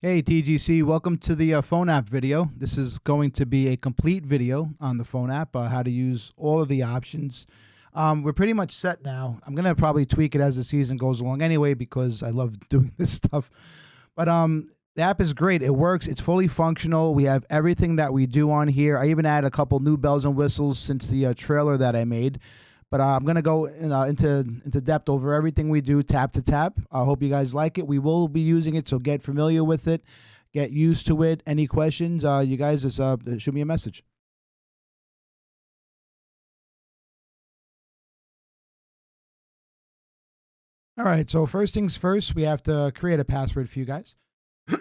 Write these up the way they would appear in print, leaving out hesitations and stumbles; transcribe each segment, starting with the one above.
Hey TGC, welcome to the phone app video. This is going to be a complete video on the phone app, how to use all of the options. We're pretty much set now. I'm going to probably tweak it as the season goes along anyway because I love doing this stuff. But the app is great. It works. It's fully functional. We have everything that we do on here. I even add a couple new bells and whistles since the trailer that I made. But I'm going to go into depth over everything we do, tap to tap. I hope you guys like it. We will be using it, so get familiar with it. Get used to it. Any questions, you guys just shoot me a message. All right, so first things first, we have to create a password for you guys.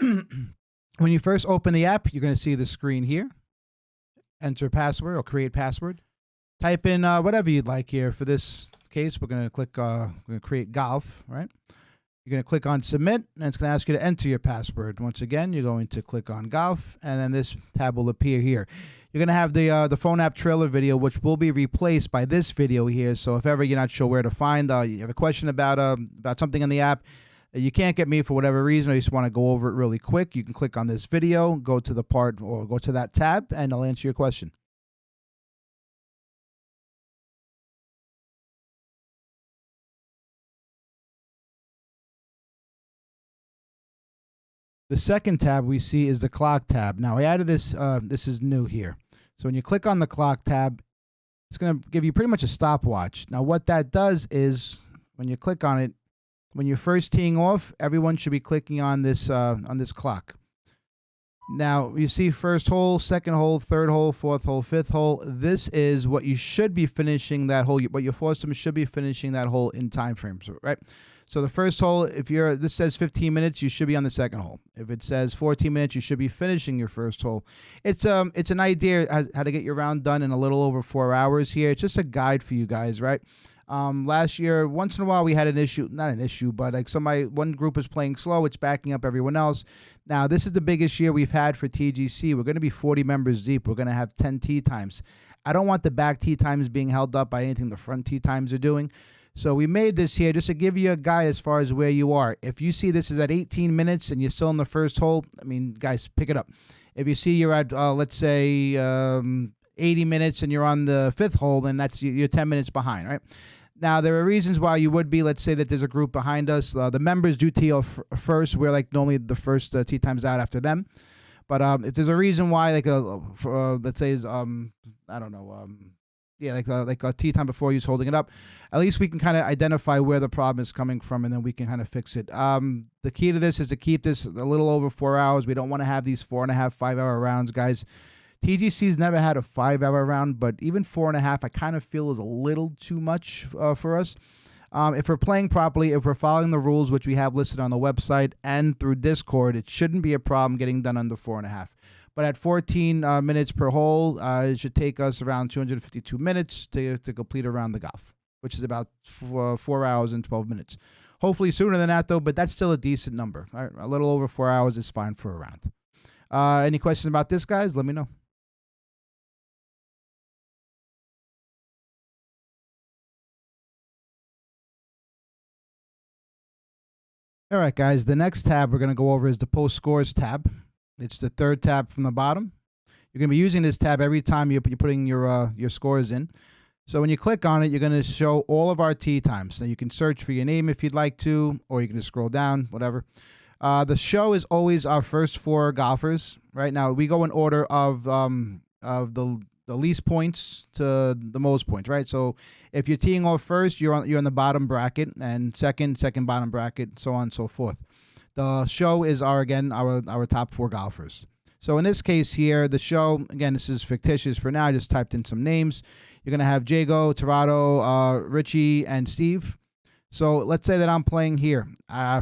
When you first open the app, you're going to see the screen here. Enter password or create password. Type in whatever you'd like here. For this case, we're going to click we're going to create golf, right? You're going to click on submit, and it's going to ask you to enter your password. Once again, you're going to click on golf, and then this tab will appear here. You're going to have the phone app trailer video, which will be replaced by this video here. So if ever you're not sure where to find, you have a question about something in the app, you can't get me for whatever reason, or you just want to go over it really quick, you can click on this video, go to the part or go to that tab, and I'll answer your question. The second tab we see is the clock tab. Now I added this, this is new here. So when you click on the clock tab, it's going to give you pretty much a stopwatch. Now what that does is when you click on it, when you're first teeing off, everyone should be clicking on this clock. Now you see first hole, second hole, third hole, fourth hole, fifth hole. This is what you should be finishing that hole. What your foursome should be finishing that hole in time frames, right? So the first hole, if this says 15 minutes, you should be on the second hole. If it says 14 minutes, you should be finishing your first hole. It's an idea how to get your round done in a little over 4 hours here. It's just a guide for you guys, right? Last year, once in a while, we had an issue, not an issue, but like one group is playing slow, it's backing up everyone else. Now, this is the biggest year we've had for TGC. We're going to be 40 members deep. We're going to have 10 tee times. I don't want the back tee times being held up by anything the front tee times are doing. So we made this here just to give you a guide as far as where you are. If you see this is at 18 minutes and you're still in the first hole, I mean, guys, pick it up. If you see you're at, let's say, 80 minutes and you're on the fifth hole, then you're 10 minutes behind, right? Now, there are reasons why you would be. Let's say that there's a group behind us. The members do tee off first. We're like normally the first tee times out after them. But if there's a reason why, like, let's say, I don't know, yeah, like a tee time before you's holding it up, at least we can kind of identify where the problem is coming from, and then we can kind of fix it. The key to this is to keep this a little over 4 hours. We don't want to have these 4.5, 5 hour rounds, guys. TGC's never had a 5 hour round, but even 4.5, I kind of feel is a little too much for us. If we're playing properly, if we're following the rules, which we have listed on the website and through Discord, it shouldn't be a problem getting done under 4.5. But at 14 minutes per hole, it should take us around 252 minutes to complete a round the golf, which is about 4 hours and 12 minutes. Hopefully sooner than that, though, but that's still a decent number. All right, a little over 4 hours is fine for a round. Any questions about this, guys? Let me know. All right, guys, the next tab we're going to go over is the Post Scores tab. It's the third tab from the bottom. You're going to be using this tab every time you're putting your scores in. So when you click on it, you're going to show all of our tee times. Now, you can search for your name if you'd like to, or you can just scroll down, whatever. The show is always our first 4 golfers. Right now, we go in order of the least points to the most points, right? So if you're teeing off first, you're in the bottom bracket, and second bottom bracket, so on and so forth. The show is our top 4 golfers. So in this case here, the show, again, this is fictitious for now. I just typed in some names. You're going to have Jago, Torado, Richie, and Steve. So let's say that I'm playing here.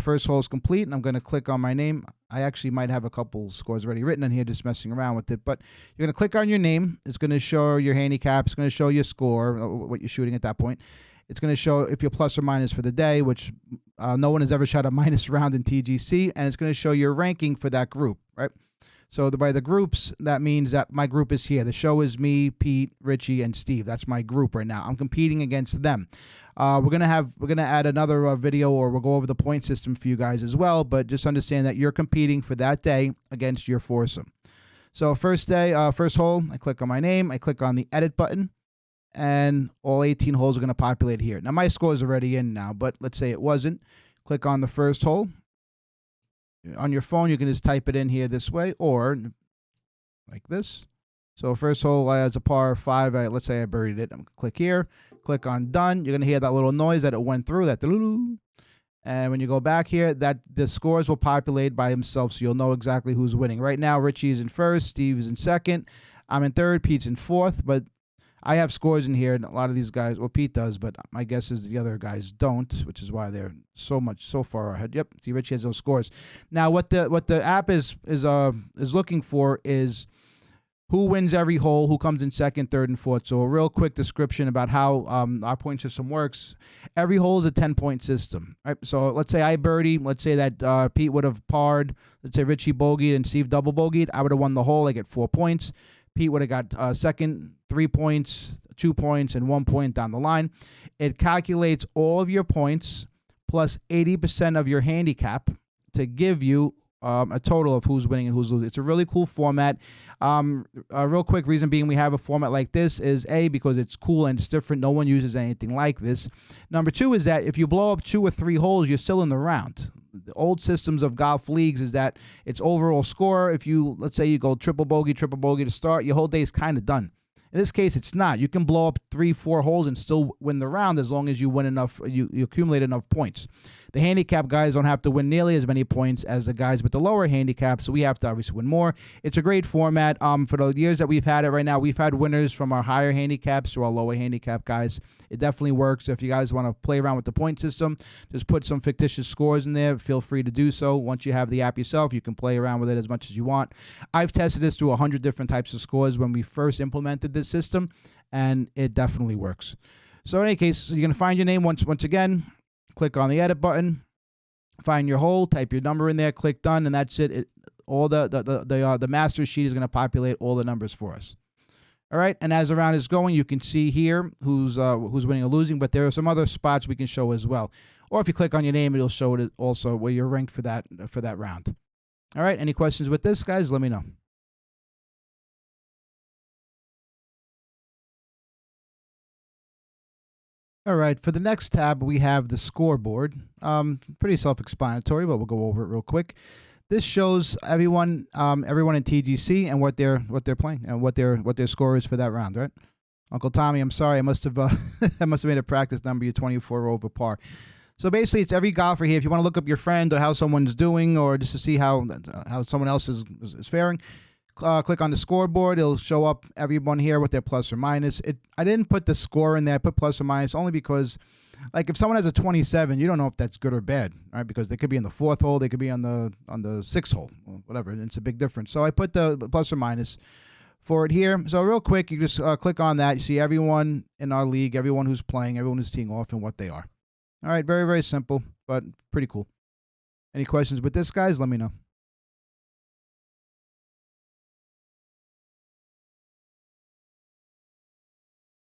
First hole is complete, and I'm going to click on my name. I actually might have a couple scores already written in here, just messing around with it. But you're going to click on your name. It's going to show your handicap. It's going to show your score, what you're shooting at that point. It's going to show if you're plus or minus for the day, which no one has ever shot a minus round in TGC. And it's going to show your ranking for that group, right? So by the groups, that means that my group is here. The show is me, Pete, Richie, and Steve. That's my group right now. I'm competing against them. We're gonna add another video, or we'll go over the point system for you guys as well. But just understand that you're competing for that day against your foursome. So first hole, I click on my name. I click on the edit button, and all 18 holes are gonna populate here. Now my score is already in now, but let's say it wasn't. Click on the first hole. On your phone, you can just type it in here this way, or like this. So first hole has a par 5. Let's say I buried it. I'm gonna click here, click on done. You're gonna hear that little noise that it went through, that doo-doo-doo. And when you go back here, that the scores will populate by themselves, so you'll know exactly who's winning. Right now, Richie's in first, Steve's in second, I'm in third, Pete's in fourth, but I have scores in here, and a lot of these guys, well, Pete does, but my guess is the other guys don't, which is why they're so far ahead. Yep, see, Richie has those scores. Now, what the app is looking for is who wins every hole, who comes in second, third, and fourth. So a real quick description about how our point system works. Every hole is a 10-point system. Right? So let's say I birdie. Let's say that Pete would have parred. Let's say Richie bogeyed and Steve double bogeyed. I would have won the hole. I get 4 points. Pete would have got second, 3 points, 2 points, and 1 point down the line. It calculates all of your points plus 80% of your handicap to give you a total of who's winning and who's losing. It's a really cool format. A real quick reason being we have a format like this is A, because it's cool and it's different. No one uses anything like this. Number 2 is that if you blow up 2 or 3 holes, you're still in the round. The old systems of golf leagues is that it's overall score. If you, let's say you go triple bogey to start, your whole day is kind of done. In this case, it's not. You can blow up 3-4 holes and still win the round as long as you win enough, you accumulate enough points. The handicap guys don't have to win nearly as many points as the guys with the lower handicap, so we have to obviously win more. It's a great format. For the years that we've had it right now, we've had winners from our higher handicaps to our lower handicap guys. It definitely works. So if you guys want to play around with the point system, just put some fictitious scores in there. Feel free to do so. Once you have the app yourself, you can play around with it as much as you want. I've tested this through 100 different types of scores when we first implemented this system, and it definitely works. So in any case, you're going to find your name once again. Click on the edit button, find your hole, type your number in there, click done, and that's it. All the master sheet is going to populate all the numbers for us. All right, and as the round is going, you can see here who's winning or losing, but there are some other spots we can show as well. Or if you click on your name, it'll show it also where you're ranked for that round. All right, any questions with this, guys? Let me know. All right, for the next tab, we have the scoreboard. Pretty self-explanatory, but we'll go over it real quick. This shows everyone in TGC and what they're playing and what their score is for that round, right? Uncle Tommy, I'm sorry, I must have made a practice number. You're 24 over par. So basically, it's every golfer here. If you want to look up your friend or how someone's doing, or just to see how someone else is faring, click on the scoreboard. It'll show up everyone here with their plus or minus. I didn't put the score in there. I put plus or minus only because, like, if someone has a 27, you don't know if that's good or bad, right? Because they could be in the 4th hole, they could be on the 6th hole, whatever. And it's a big difference. So I put the plus or minus for it here. So real quick, you just click on that. You see everyone in our league, everyone who's playing, everyone who's teeing off, and what they are. All right, very, very simple, but pretty cool. Any questions with this, guys? Let me know.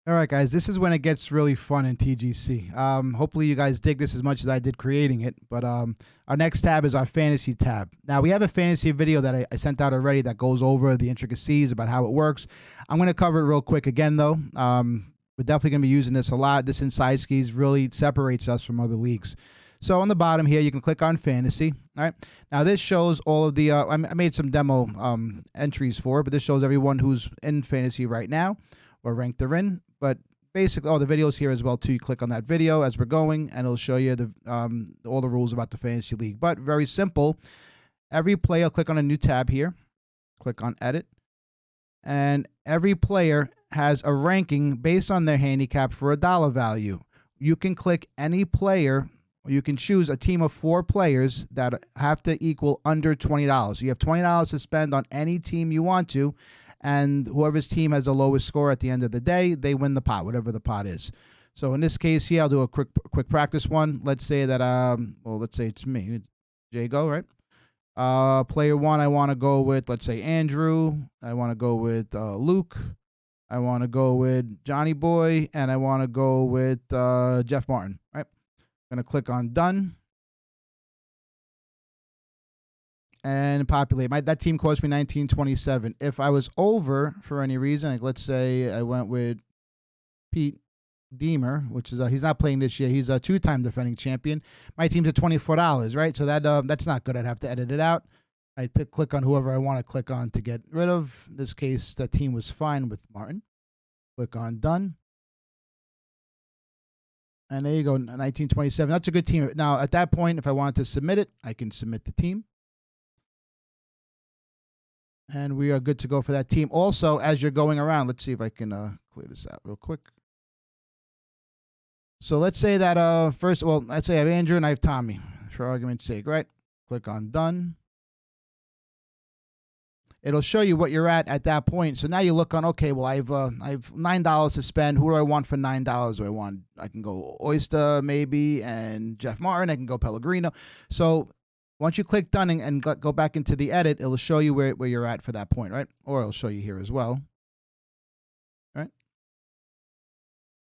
All right, guys, this is when it gets really fun in TGC. Hopefully you guys dig this as much as I did creating it, but our next tab is our fantasy tab. Now, we have a fantasy video that I sent out already that goes over the intricacies about how it works. I'm going to cover it real quick again, though. We're definitely going to be using this a lot. This Inside Skis really separates us from other leagues. So on the bottom here, you can click on Fantasy. All right. Now, this shows all of the I made some demo entries for it, but this shows everyone who's in Fantasy right now or ranked they're in. But basically, the video's here as well, too. You click on that video as we're going, and it'll show you all the rules about the Fantasy League. But very simple. Every player, click on a new tab here. Click on Edit. And every player has a ranking based on their handicap for a dollar value. You can click any player, or you can choose a team of 4 players that have to equal under $20. So you have $20 to spend on any team you want to, and whoever's team has the lowest score at the end of the day, they win the pot, whatever the pot is. So in this case here, I'll do a quick practice one. Let's say that, let's say it's me, Jago, right? Player 1, I want to go with, let's say, Andrew. I want to go with Luke. I want to go with Johnny Boy. And I want to go with Jeff Martin. Right? I'm going to click on Done. And populate. That team cost me $19.27. If I was over for any reason, like let's say I went with Pete Deemer, which is he's not playing this year. He's a 2-time defending champion. My team's at $24, right? So that's not good. I'd have to edit it out. I click on whoever I want to click on to get rid of. In this case, the team was fine with Martin. Click on Done. And there you go, 1927. That's a good team. Now, at that point, if I wanted to submit it, I can submit the team. And we are good to go for that team. Also, as you're going around, let's see if I can clear this out real quick. So let's say that let's say I have Andrew and I have Tommy, for argument's sake, right? Click on Done. It'll show you what you're at that point. So now you look on, okay, well, I have $9 to spend. Who do I want for $9? I can go Oyster maybe, and Jeff Martin. I can go Pellegrino. So once you click Done and go back into the edit, it'll show you where you're at for that point, right? Or it'll show you here as well, right?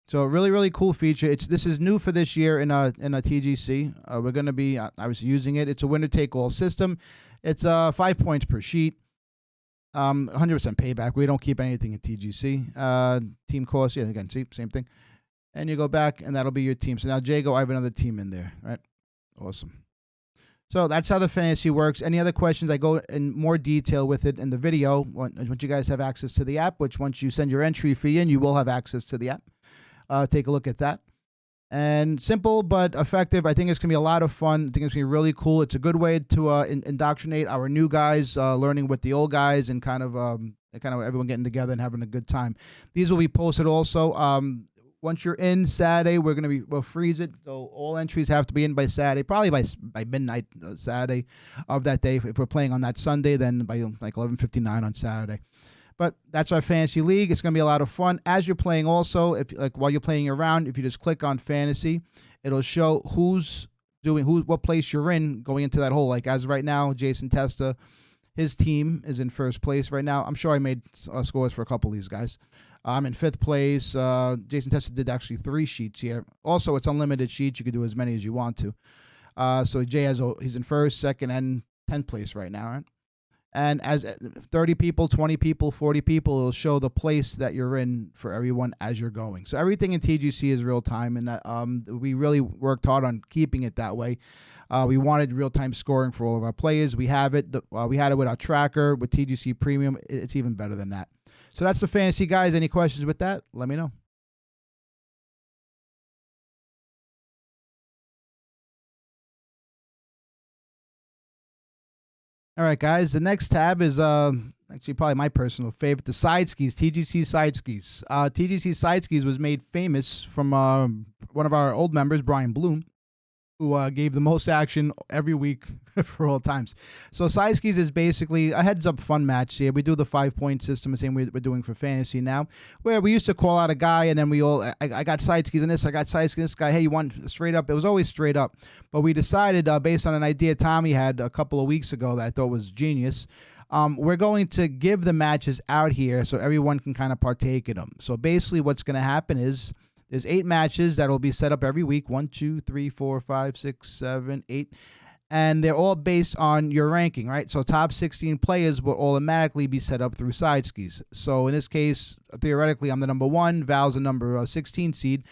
So a really, really cool feature. This is new for this year in a TGC. We're going to be obviously using it. It's a winner-take-all system. It's 5 points per sheet. 100% payback. We don't keep anything in TGC. Team cost, yeah, again, see, same thing. And you go back, and that'll be your team. So now, Jago, I have another team in there, right? Awesome. So that's how the fantasy works. Any other questions, I go in more detail with it in the video. Once you guys have access to the app, which once you send your entry fee in, you will have access to the app. Take a look at that. And simple but effective. I think it's going to be a lot of fun. I think it's going to be really cool. It's a good way to indoctrinate our new guys, learning with the old guys, and kind of everyone getting together and having a good time. These will be posted also. Once you're in Saturday, we'll freeze it. So all entries have to be in by Saturday, probably by midnight Saturday of that day. If we're playing on that Sunday, then by like 11:59 on Saturday. But that's our fantasy league. It's going to be a lot of fun. As you're playing also, while you're playing around, if you just click on fantasy, it'll show what place you're in going into that hole. Like as right now, Jason Testa, his team is in first place right now. I'm sure I made scores for a couple of these guys. I'm in 5th place. Jason Testa did actually 3 sheets here. Also, it's unlimited sheets. You can do as many as you want to. So Jay he's in 1st, 2nd, and 10th place right now. Right? And as 30 people, 20 people, 40 people, it'll show the place that you're in for everyone as you're going. So everything in TGC is real time, and we really worked hard on keeping it that way. We wanted real-time scoring for all of our players. We have it. We had it with our tracker, with TGC Premium. It's even better than that. So that's the fantasy, guys. Any questions with that? Let me know. All right, guys. The next tab is actually probably my personal favorite, the side skis, TGC side skis. TGC side skis was made famous from one of our old members, Brian Bloom, who gave the most action every week for all times. So side skis is basically a heads-up fun match here. We do the 5-point system, the same way we're doing for fantasy now, where we used to call out a guy, and then I got side skis on this, I got side skis on this guy. Hey, you want straight up? It was always straight up. But we decided, based on an idea Tommy had a couple of weeks ago that I thought was genius, we're going to give the matches out here so everyone can kind of partake in them. So basically what's going to happen is there's 8 matches that will be set up every week. 1, 2, 3, 4, 5, 6, 7, 8. And they're all based on your ranking, right? So top 16 players will automatically be set up through side skis. So in this case, theoretically, I'm the number 1. Val's the number 16 seed.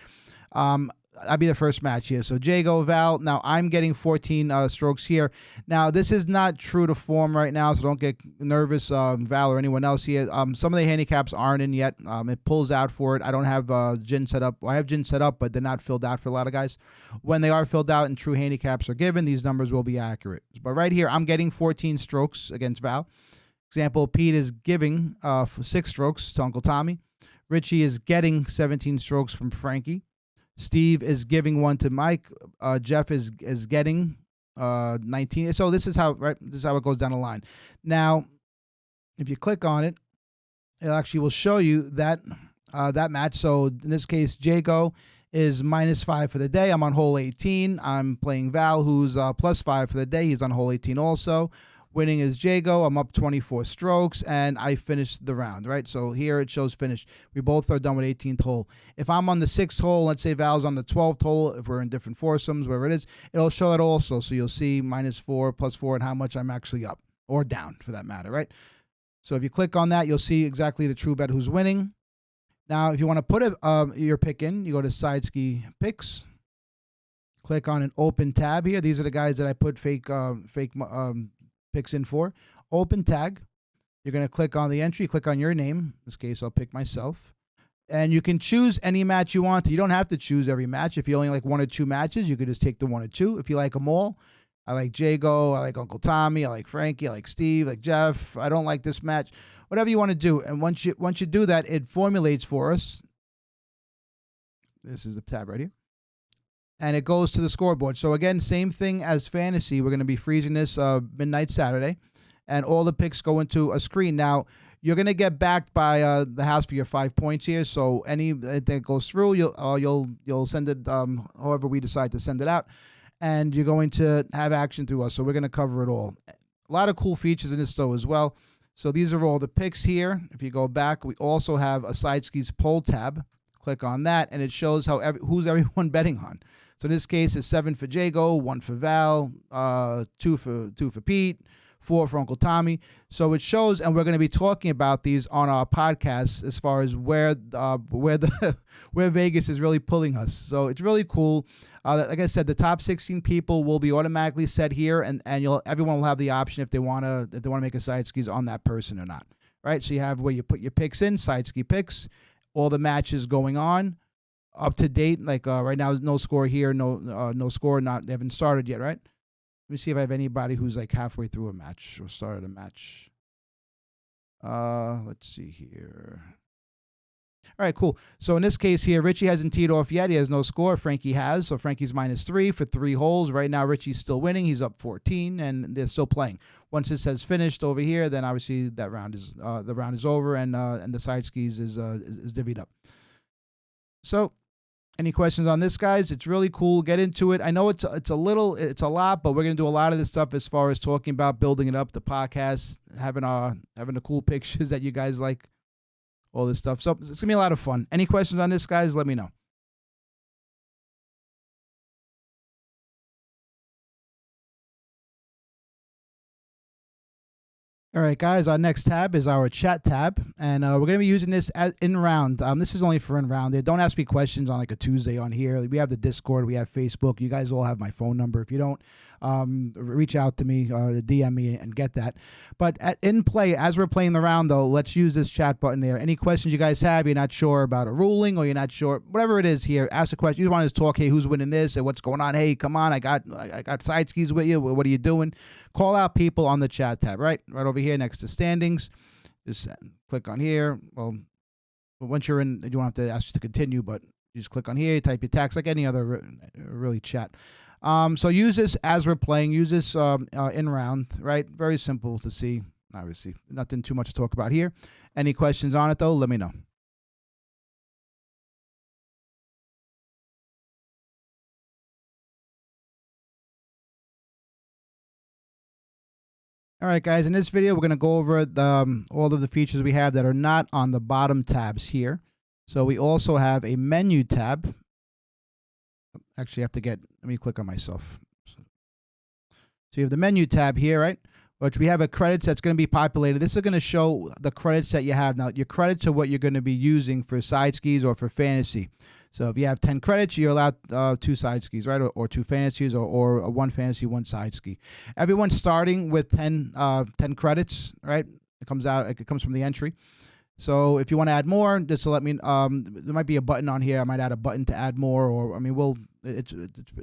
I'll be the first match here. So Jago, Val. Now I'm getting 14 strokes here. Now this is not true to form right now, so don't get nervous, Val or anyone else here. Some of the handicaps aren't in yet. It pulls out for it. I don't have gin set up. Well, I have gin set up, but they're not filled out for a lot of guys. When they are filled out and true handicaps are given, these numbers will be accurate. But right here, I'm getting 14 strokes against Val. Example, Pete is giving 6 strokes to Uncle Tommy. Richie is getting 17 strokes from Frankie. Steve is giving 1 to Mike. Jeff is getting 19. So this is how it goes down the line. Now, if you click on it, it actually will show you that match. So in this case, Jago is -5 for the day. I'm on hole 18. I'm playing Val, who's +5 for the day. He's on hole 18 also. Winning is Jago. I'm up 24 strokes, and I finished the round, right? So here it shows finish. We both are done with 18th hole. If I'm on the 6th hole, let's say Val's on the 12th hole, if we're in different foursomes, wherever it is, it'll show that also. So you'll see -4, +4, and how much I'm actually up or down for that matter, right? So if you click on that, you'll see exactly the true bet who's winning. Now, if you want to put your pick in, you go to Side Ski Picks. Click on an open tab here. These are the guys that I put fake picks in for. Open tag. You're going to click on the entry. Click on your name. In this case, I'll pick myself. And you can choose any match you want. You don't have to choose every match. If you only like 1 or 2 matches, you could just take the 1 or 2. If you like them all, I like Jago, I like Uncle Tommy, I like Frankie, I like Steve, I like Jeff. I don't like this match. Whatever you want to do. And once you do that, it formulates for us. This is the tab right here. And it goes to the scoreboard. So again, same thing as fantasy. We're going to be freezing this midnight Saturday. And all the picks go into a screen. Now, you're going to get backed by the house for your 5 points here. So anything that goes through, you'll send it however we decide to send it out. And you're going to have action through us. So we're going to cover it all. A lot of cool features in this though as well. So these are all the picks here. If you go back, we also have a Side Skis poll tab. Click on that, and it shows who's everyone betting on. So in this case, it's 7 for Jago, 1 for Val, 2 for Pete, 4 for Uncle Tommy. So it shows, and we're going to be talking about these on our podcast as far as where Vegas is really pulling us. So it's really cool. Like I said, the top 16 people will be automatically set here, and everyone will have the option if they want to make a Side Skis on that person or not. Right? So you have where you put your picks in, Side Ski Picks, all the matches going on, up to date. Like right now, no score here, no score. They haven't started yet, right? Let me see if I have anybody who's like halfway through a match or started a match. Let's see here. All right, cool. So in this case here, Richie hasn't teed off yet. He has no score. Frankie has. So Frankie's -3 for 3 holes. Right now, Richie's still winning. He's up 14, and they're still playing. Once it says finished over here, then obviously that round is the round is over, and the Side Skis is divvied up. So, any questions on this, guys? It's really cool. Get into it. I know it's a lot, but we're gonna do a lot of this stuff as far as talking about building it up, the podcast, having the cool pictures that you guys like, all this stuff. So it's gonna be a lot of fun. Any questions on this, guys? Let me know. All right, guys, our next tab is our chat tab, and we're going to be using this as in round. This is only for in round. Don't ask me questions on like a Tuesday on here. We have the Discord, we have Facebook. You guys all have my phone number. If you don't, reach out to me, DM me, and get that. But in play, as we're playing the round, though, let's use this chat button there. Any questions you guys have, you're not sure about a ruling, or you're not sure, whatever it is here, ask a question. You want to talk, hey, who's winning this, or what's going on? Hey, come on, I got Side Skis with you. What are you doing? Call out people on the chat tab, right over here next to standings. Just click on here. Well, once you're in, you don't have to ask you to continue, but you just click on here, type your text like any other really chat. So use this as we're playing. Use this in round, right? Very simple to see. Obviously, nothing too much to talk about here. Any questions on it, though? Let me know. All right, guys, in this video, we're going to go over all of the features we have that are not on the bottom tabs here. So we also have a menu tab. Actually, let me click on myself. So you have the menu tab here, right? Which we have a credits that's going to be populated. This is going to show the credits that you have. Now, your credits are what you're going to be using for Side Skis or for fantasy. So if you have 10 credits, you're allowed 2 Side Skis, right? Or 2 fantasies, or 1 fantasy, 1 Side Ski. Everyone's starting with 10 credits, right? It comes from the entry. So if you want to add more, just to let me, there might be a button on here. I might add a button to add more, or it's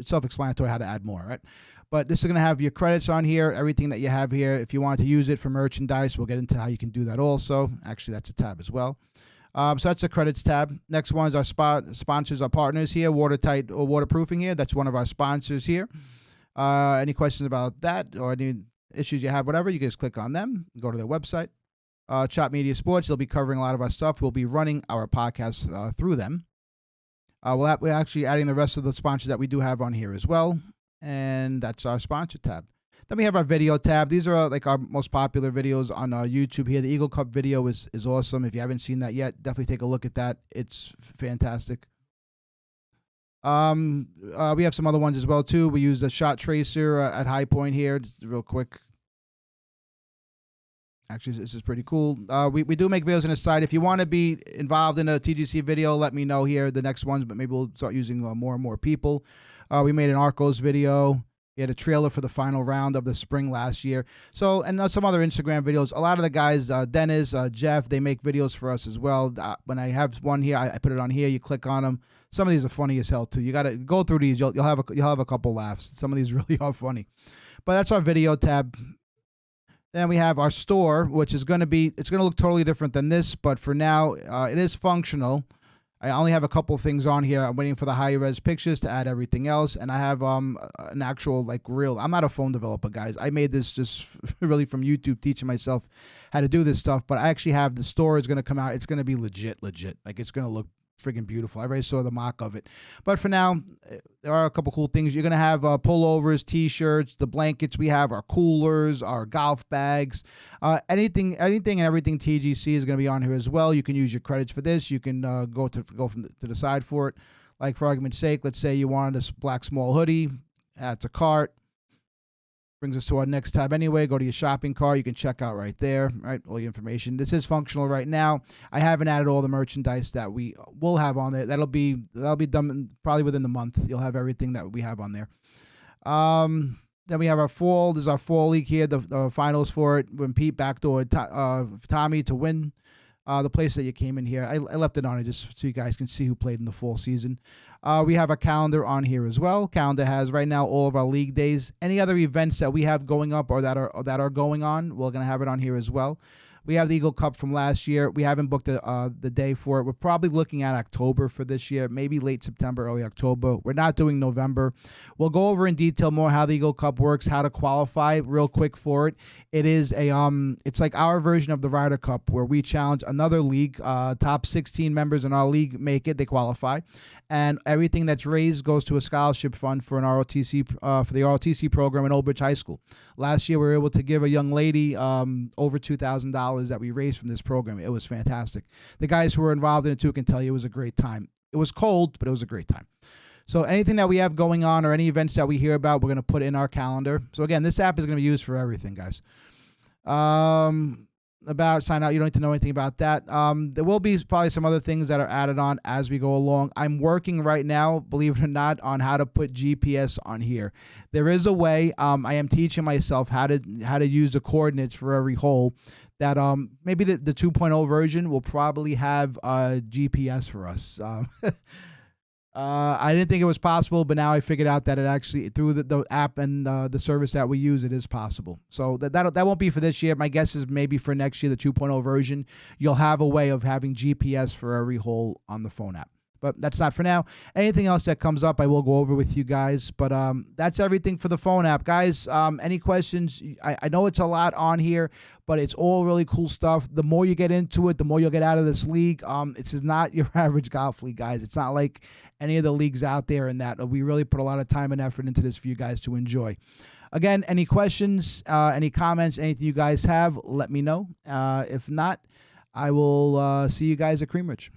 self-explanatory how to add more, right? But this is going to have your credits on here, everything that you have here. If you want to use it for merchandise, we'll get into how you can do that also. Actually, that's a tab as well. So that's the credits tab. Next one is our sponsors, our partners here, Watertight or Waterproofing here. That's one of our sponsors here. Any questions about that or any issues you have, whatever, you can just click on them, go to their website. Chop Media Sports, they'll be covering a lot of our stuff. We'll be running our podcast through them. We're actually adding the rest of the sponsors that we do have on here as well. And that's our sponsor tab. Then we have our video tab. These are like our most popular videos on YouTube here. The Eagle Cup video is awesome. If you haven't seen that yet, definitely take a look at that. It's fantastic. We have some other ones as well too. We use the shot tracer at High Point here. Just real quick. Actually, this is pretty cool. We do make videos on the side. If you want to be involved in a TGC video, let me know here, the next ones, but maybe we'll start using more and more people. We made an Arcos video. We had a trailer for the final round of the spring last year. So, and some other Instagram videos. A lot of the guys, Dennis, Jeff, they make videos for us as well. When I have one here, I put it on here. You click on them. Some of these are funny as hell too. You got to go through these. You'll have a couple laughs. Some of these really are funny. But that's our video tab. Then we have our store, which is going to look totally different than this, but for now, it is functional. I only have a couple of things on here. I'm waiting for the high-res pictures to add everything else, and I have an actual like reel. I'm not a phone developer, guys. I made this just really from YouTube, teaching myself how to do this stuff, but I actually have the store is going to come out. It's going to be legit. Like, it's going to look friggin' beautiful. I already saw the mock of it. But for now, there are a couple cool things. You're going to have pullovers, T-shirts, the blankets we have, our coolers, our golf bags, anything and everything TGC is going to be on here as well. You can use your credits for this. You can go to the side for it. Like, for argument's sake, let's say you wanted a black small hoodie. Add to cart. Brings us to our next tab anyway. Go to your shopping cart. You can check out right there, right? All your information. This is functional right now. I haven't added all the merchandise that we will have on there. That'll be done probably within the month. You'll have everything that we have on there. Then we have our fall. This is our fall league here. The finals for it. When Pete backdoored Tommy to win the place that you came in here. I left it on it just so you guys can see who played in the fall season. We have a calendar on here as well. Calendar has right now all of our league days. Any other events that we have going up or that are going on, we're going to have it on here as well. We have the Eagle Cup from last year. We haven't booked the day for it. We're probably looking at October for this year, maybe late September, early October. We're not doing November. We'll go over in detail more how the Eagle Cup works, how to qualify real quick for it. It is it's like our version of the Ryder Cup where we challenge another league. Top 16 members in our league make it, they qualify. And everything that's raised goes to a scholarship fund for an ROTC for the ROTC program in Old Bridge High School. Last year, we were able to give a young lady over $2,000 that we raised from this program. It was fantastic. The guys who were involved in it too can tell you it was a great time. It was cold, but it was a great time. So anything that we have going on or any events that we hear about, we're going to put in our calendar. So again, this app is going to be used for everything, guys. About sign out, you don't need to know anything about that. There will be probably some other things that are added on as we go along. I'm working right now, believe it or not, on how to put GPS on here. There is a way. I am teaching myself how to use the coordinates for every hole. That maybe the 2.0 version will probably have GPS for us. I didn't think it was possible, but now I figured out that it actually, through the app and the service that we use, it is possible. So that won't be for this year. My guess is maybe for next year, the 2.0 version, you'll have a way of having GPS for every hole on the phone app. But that's not for now. Anything else that comes up, I will go over with you guys. But that's everything for the phone app. Guys, any questions? I know it's a lot on here, but it's all really cool stuff. The more you get into it, the more you'll get out of this league. This is not your average golf league, guys. It's not like any of the leagues out there, and that we really put a lot of time and effort into this for you guys to enjoy. Again, any questions, any comments, anything you guys have, let me know. If not, I will see you guys at Cream Ridge.